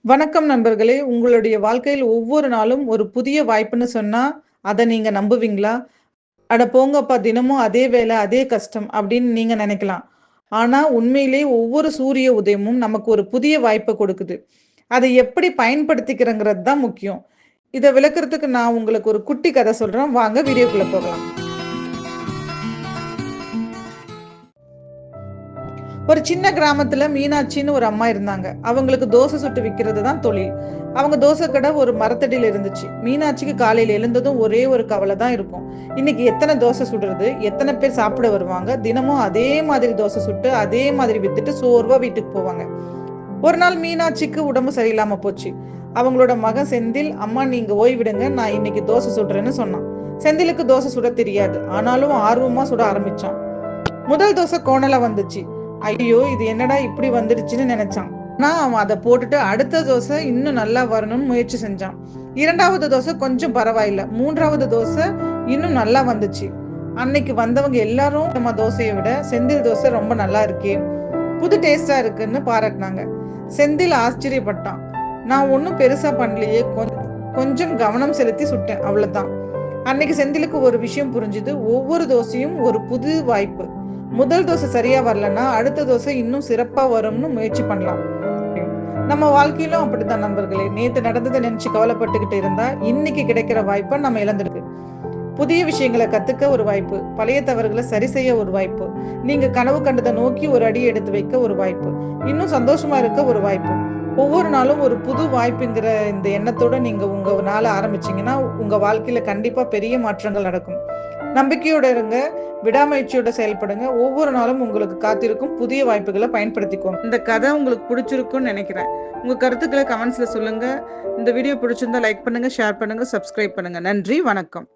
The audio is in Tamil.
வணக்கம் நண்பர்களே! உங்களுடைய வாழ்க்கையில் ஒவ்வொரு நாளும் ஒரு புதிய வாய்ப்புன்னு சொன்னா, அத நீங்க நம்புவீங்களா? "அட போங்கப்பா தினமும் அதே வேலை, அதே கஷ்டம்" அப்படின்னு நீங்க நெனைக்கலாம். ஆனா உண்மையிலே ஒவ்வொரு சூரிய உதயமும் நமக்கு ஒரு புதிய வாய்ப்ப கொடுக்குது. அதை எப்படி பயன்படுத்திக்கிறோங்கிறது தான் முக்கியம். இத விளக்குறதுக்கு நான் உங்களுக்கு ஒரு குட்டி கதை சொல்றேன். வாங்க வீடியோக்குள்ள போகலாம். ஒரு சின்ன கிராமத்துல மீனாட்சின்னு ஒரு அம்மா இருந்தாங்க. அவங்களுக்கு தோசை சுட்டு விக்கிறது தான் தொழில். அவங்க தோசை கடை ஒரு மரத்தடியில இருந்துச்சு. மீனாட்சிக்கு காலையில எழுந்ததும் ஒரே ஒரு கவலை தான் இருக்கும். இன்னைக்கு எத்தன தோசை சுடுறது? எத்தன பேர் சாப்பிட வருவாங்க? தினமும் அதே மாதிரி தோசை சுட்டு, அதே மாதிரி வித்துட்டு சோர்வா வீட்டுக்கு போவாங்க. ஒரு நாள் மீனாட்சிக்கு உடம்பு சரியில்லாம போச்சு. அவங்களோட மகன் செந்தில், "அம்மா நீங்க ஓய்விடுங்க. நான் இன்னைக்கு தோசை சுடுறேன்னு" சொன்னான். செந்திலுக்கு தோசை சுட தெரியாது. ஆனாலும் ஆர்வமா சுட ஆரம்பிச்சான். முதல் தோசை கோணலா வந்துச்சு. ஐயோ! இது என்னடா இப்படி வந்துடுச்சுன்னு நெனச்சான். ஆனா, அவன் அத போட்டுட்டு அடுத்த தோசை இன்னும் நல்லா வரணும்னு முயற்சி செஞ்சான். 2வது தோசை கொஞ்சம் பரவாயில்ல. 3வது தோசை இன்னும் நல்லா வந்துச்சு. அன்னைக்கு வந்தவங்க எல்லாரும் நம்ம தோசைய விட செந்தில் தோசை ரொம்ப நல்லா இருக்கே! புது டேஸ்ட்டா இருக்குன்னு பாராட்டுனாங்க. செந்தில் ஆச்சரியப்பட்டான். நான் ஒண்ணும் பெருசா பண்ணலையே. கொஞ்சம் கவனம் செலுத்தி சுட்டேன். அவ்வளதான். அன்னைக்கு செந்திலுக்கு ஒரு விஷயம் புரிஞ்சுது. ஒவ்வொரு தோசையும் ஒரு புது வாய்ப்பு. முதல் தோசை சரியா வரலன்னா, அடுத்த தோசை இன்னும் சிறப்பா வரும்னு முயற்சி பண்ணலாம். நம்ம வாழ்க்கையிலும் அப்படித்தான் நண்பர்களே. நேத்து நடந்தத நினைச்சு கவலைப்பட்டுக்கிட்டு இருந்தா, இன்னைக்கு கிடைக்கிற வாய்ப்ப நம்ம இழந்துருக்கு. புதிய விஷயங்கள கத்துக்க ஒரு வாய்ப்பு. பழைய தவறுகள சரி செய்ய ஒரு வாய்ப்பு. நீங்க கனவு கண்டத நோக்கி ஒரு அடி எடுத்து வைக்க ஒரு வாய்ப்பு. இன்னும் சந்தோஷமா இருக்க ஒரு வாய்ப்பு. ஒவ்வொரு நாளும் ஒரு புது வாய்ப்புங்கிற இந்த எண்ணத்தோட நீங்க உங்க நாள ஆரம்பிச்சீங்கன்னா, உங்க வாழ்க்கையில கண்டிப்பா பெரிய மாற்றங்கள் நடக்கும். நம்பிக்கையோட இருங்க. விடாமுயற்சியோட செயல்படுங்க. ஒவ்வொரு நாளும் உங்களுக்கு காத்திருக்கும் புதிய வாய்ப்புகள பயன்படுத்திக்கோங்க. இந்த கதை உங்களுக்கு புடிச்சிருக்கும்னு நெனைக்கிறேன். உங்க கருத்துக்கள கமெண்ட்ஸ்ல சொல்லுங்க. இந்த வீடியோ புடிச்சிருந்தா லைக் பண்ணுங்க, ஷேர் பண்ணுங்க, சப்ஸ்கிரைப் பண்ணுங்க. நன்றி, வணக்கம்.